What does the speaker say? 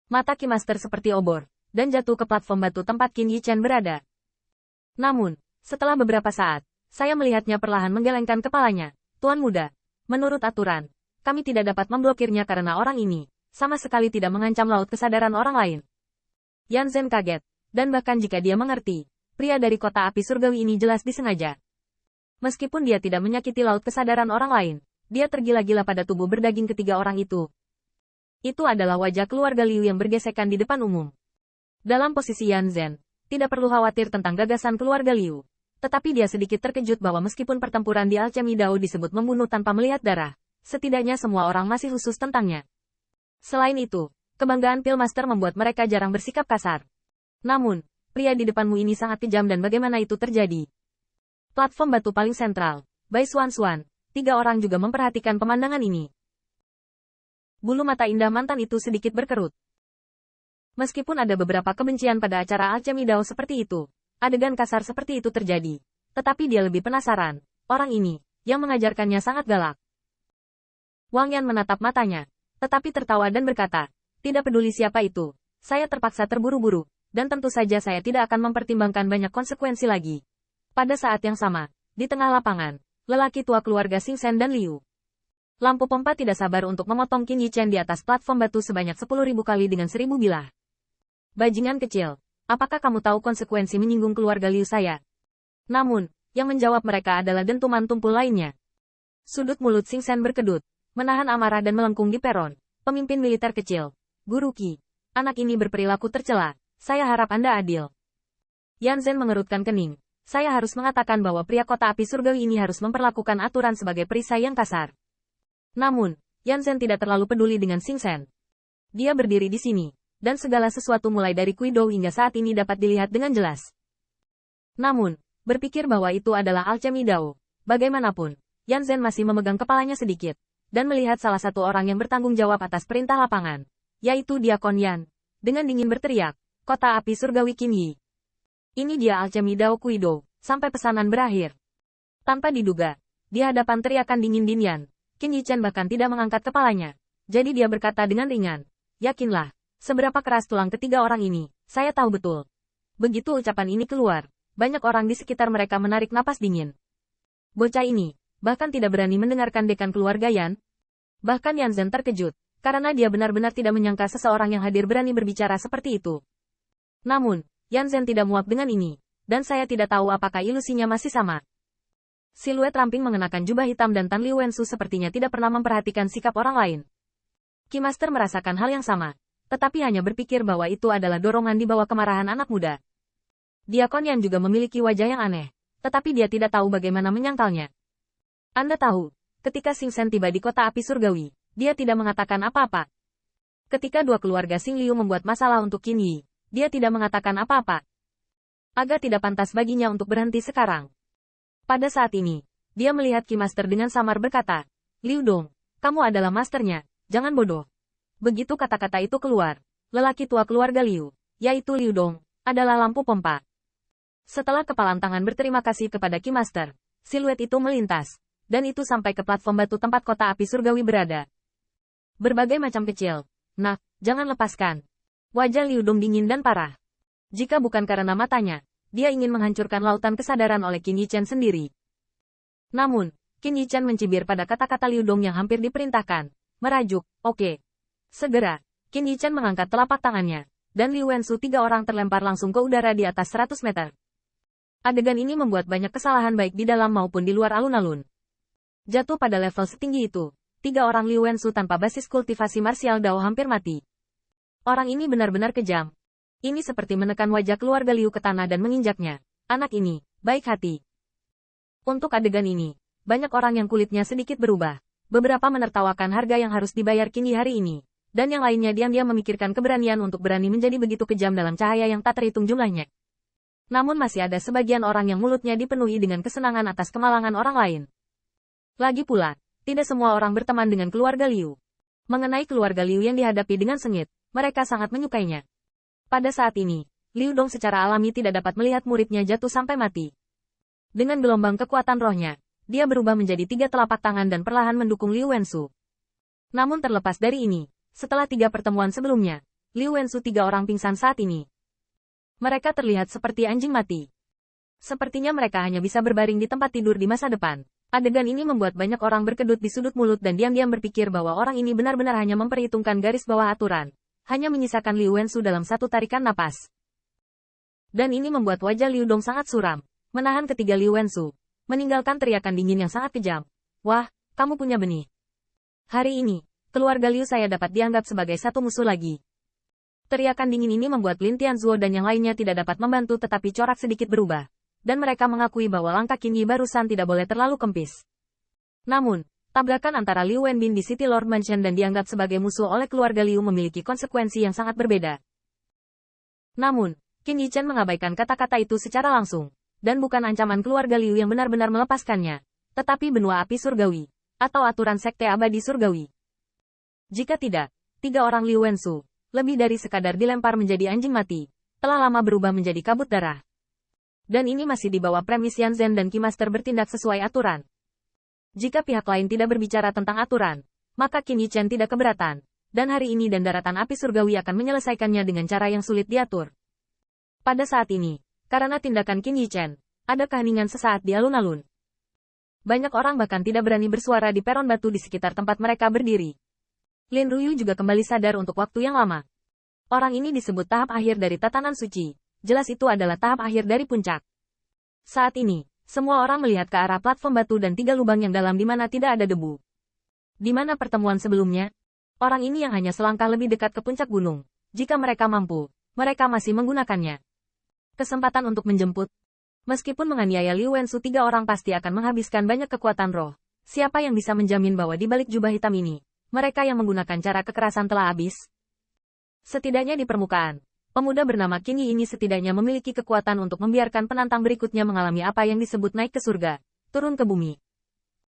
Mata Ki Master seperti obor, dan jatuh ke platform batu tempat Qin Yichen berada. Namun, setelah beberapa saat, saya melihatnya perlahan menggelengkan kepalanya. Tuan muda, menurut aturan, kami tidak dapat memblokirnya karena orang ini sama sekali tidak mengancam laut kesadaran orang lain. Yan Zhen kaget, dan bahkan jika dia mengerti, pria dari kota api surgawi ini jelas disengaja. Meskipun dia tidak menyakiti laut kesadaran orang lain, dia tergila-gila pada tubuh berdaging ketiga orang itu. Itu adalah wajah keluarga Liu yang bergesekan di depan umum. Dalam posisi Yan Zhen, tidak perlu khawatir tentang gagasan keluarga Liu. Tetapi dia sedikit terkejut bahwa meskipun pertempuran di Alchemy Dao disebut membunuh tanpa melihat darah, setidaknya semua orang masih khusus tentangnya. Selain itu, kebanggaan Pil Master membuat mereka jarang bersikap kasar. Namun, pria di depanmu ini sangat kejam dan bagaimana itu terjadi? Platform batu paling sentral, Bai Xuan, 3 orang juga memperhatikan pemandangan ini. Bulu mata indah mantan itu sedikit berkerut. Meskipun ada beberapa kebencian pada acara Alchemy Dao seperti itu, adegan kasar seperti itu terjadi. Tetapi dia lebih penasaran, orang ini, yang mengajarkannya sangat galak. Wang Yan menatap matanya, tetapi tertawa dan berkata, tidak peduli siapa itu, saya terpaksa terburu-buru, dan tentu saja saya tidak akan mempertimbangkan banyak konsekuensi lagi. Pada saat yang sama, di tengah lapangan, lelaki tua keluarga Xing Shen dan Liu. Lampu pompa tidak sabar untuk memotong Qin Yichen di atas platform batu sebanyak 10.000 kali dengan 1.000 bilah. Bajingan kecil, apakah kamu tahu konsekuensi menyinggung keluarga Liu saya? Namun, yang menjawab mereka adalah dentuman tumpul lainnya. Sudut mulut Xing Shen berkedut, menahan amarah dan melengkung di peron. Pemimpin militer kecil, Guru Qi, anak ini berperilaku tercela, saya harap Anda adil. Yan Zhen mengerutkan kening, saya harus mengatakan bahwa pria kota api surgawi ini harus memperlakukan aturan sebagai perisai yang kasar. Namun, Yan Zhen tidak terlalu peduli dengan Xing Shen. Dia berdiri di sini, dan segala sesuatu mulai dari Kui Dou hingga saat ini dapat dilihat dengan jelas. Namun, berpikir bahwa itu adalah Alchemy Dao, bagaimanapun, Yan Zhen masih memegang kepalanya sedikit, dan melihat salah satu orang yang bertanggung jawab atas perintah lapangan, yaitu Diakon Yan, dengan dingin berteriak, kota api surgawi Qin Yi. Ini dia Alchemy Dao Kui Dou, sampai pesanan berakhir. Tanpa diduga, di hadapan teriakan dingin Din Yan, Qin Yichen bahkan tidak mengangkat kepalanya. Jadi dia berkata dengan ringan, yakinlah, seberapa keras tulang ketiga orang ini, saya tahu betul. Begitu ucapan ini keluar, banyak orang di sekitar mereka menarik napas dingin. Bocah ini, bahkan tidak berani mendengarkan dekan keluarga Yan. Bahkan Yan Zhen terkejut, karena dia benar-benar tidak menyangka seseorang yang hadir berani berbicara seperti itu. Namun, Yan Zhen tidak muak dengan ini, dan saya tidak tahu apakah ilusinya masih sama. Siluet ramping mengenakan jubah hitam dan Tan Liu Wensu sepertinya tidak pernah memperhatikan sikap orang lain. Ki Master merasakan hal yang sama, tetapi hanya berpikir bahwa itu adalah dorongan di bawah kemarahan anak muda. Diakon Yan juga memiliki wajah yang aneh, tetapi dia tidak tahu bagaimana menyangkalnya. Anda tahu, ketika Xing Shen tiba di kota api surgawi, dia tidak mengatakan apa-apa. Ketika dua keluarga Xing Liu membuat masalah untuk Qin Yi, dia tidak mengatakan apa-apa. Agak tidak pantas baginya untuk berhenti sekarang. Pada saat ini, dia melihat Ki Master dengan samar berkata, Liu Dong, kamu adalah masternya, jangan bodoh. Begitu kata-kata itu keluar, lelaki tua keluarga Liu, yaitu Liu Dong, adalah lampu pompa. Setelah kepalan tangan berterima kasih kepada Ki Master, siluet itu melintas, dan itu sampai ke platform batu tempat kota api surgawi berada. Berbagai macam kecil, nak, jangan lepaskan. Wajah Liu Dong dingin dan parah. Jika bukan karena matanya, dia ingin menghancurkan lautan kesadaran oleh Qin Yichen sendiri. Namun, Qin Yichen mencibir pada kata-kata Liu Dong yang hampir diperintahkan. Merajuk, oke. Segera, Qin Yichen mengangkat telapak tangannya, dan Liu Wensu 3 orang terlempar langsung ke udara di atas 100 meter. Adegan ini membuat banyak kesalahan baik di dalam maupun di luar alun-alun. Jatuh pada level setinggi itu, 3 orang Liu Wensu tanpa basis kultivasi martial Dao hampir mati. Orang ini benar-benar kejam. Ini seperti menekan wajah keluarga Liu ke tanah dan menginjaknya. Anak ini, baik hati. Untuk adegan ini, banyak orang yang kulitnya sedikit berubah. Beberapa menertawakan harga yang harus dibayar Qin Yi hari ini. Dan yang lainnya diam-diam memikirkan keberanian untuk berani menjadi begitu kejam dalam cahaya yang tak terhitung jumlahnya. Namun masih ada sebagian orang yang mulutnya dipenuhi dengan kesenangan atas kemalangan orang lain. Lagi pula, tidak semua orang berteman dengan keluarga Liu. Mengenai keluarga Liu yang dihadapi dengan sengit, mereka sangat menyukainya. Pada saat ini, Liu Dong secara alami tidak dapat melihat muridnya jatuh sampai mati. Dengan gelombang kekuatan rohnya, dia berubah menjadi 3 telapak tangan dan perlahan mendukung Liu Wensu. Namun terlepas dari ini, setelah 3 pertemuan sebelumnya, Liu Wensu tiga orang pingsan saat ini. Mereka terlihat seperti anjing mati. Sepertinya mereka hanya bisa berbaring di tempat tidur di masa depan. Adegan ini membuat banyak orang berkedut di sudut mulut dan diam-diam berpikir bahwa orang ini benar-benar hanya memperhitungkan garis bawah aturan. Hanya menyisakan Liu Wensu dalam satu tarikan napas. Dan ini membuat wajah Liu Dong sangat suram. Menahan ketiga Liu Wensu. Meninggalkan teriakan dingin yang sangat kejam. Wah, kamu punya benih. Hari ini, keluarga Liu saya dapat dianggap sebagai satu musuh lagi. Teriakan dingin ini membuat Lin Tianzuo dan yang lainnya tidak dapat membantu tetapi corak sedikit berubah. Dan mereka mengakui bahwa langkah Qin Yi barusan tidak boleh terlalu kempis. Namun, tabrakan antara Liu Wenbin di City Lord Mansion dan dianggap sebagai musuh oleh keluarga Liu memiliki konsekuensi yang sangat berbeda. Namun, Qin Yi Chen mengabaikan kata-kata itu secara langsung. Dan bukan ancaman keluarga Liu yang benar-benar melepaskannya, tetapi benua api surgawi, atau aturan sekte abadi surgawi. Jika tidak, tiga orang Liu Wensu, lebih dari sekadar dilempar menjadi anjing mati, telah lama berubah menjadi kabut darah. Dan ini masih di bawah premis Yan Zhen dan Qi Master bertindak sesuai aturan. Jika pihak lain tidak berbicara tentang aturan, maka Qin Yi Chen tidak keberatan, dan hari ini dan daratan api surgawi akan menyelesaikannya dengan cara yang sulit diatur. Pada saat ini, karena tindakan Qin Yi Chen, ada keheningan sesaat di alun-alun. Banyak orang bahkan tidak berani bersuara di peron batu di sekitar tempat mereka berdiri. Lin Ruyu juga kembali sadar untuk waktu yang lama. Orang ini disebut tahap akhir dari tatanan suci. Jelas itu adalah tahap akhir dari puncak. Saat ini, semua orang melihat ke arah platform batu dan tiga lubang yang dalam di mana tidak ada debu. Di mana pertemuan sebelumnya? Orang ini yang hanya selangkah lebih dekat ke puncak gunung. Jika mereka mampu, mereka masih menggunakannya. Kesempatan untuk menjemput. Meskipun menganiaya Liu Wensu tiga orang pasti akan menghabiskan banyak kekuatan roh. Siapa yang bisa menjamin bahwa di balik jubah hitam ini, mereka yang menggunakan cara kekerasan telah habis? Setidaknya di permukaan, pemuda bernama Qin Yi ini setidaknya memiliki kekuatan untuk membiarkan penantang berikutnya mengalami apa yang disebut naik ke surga, turun ke bumi.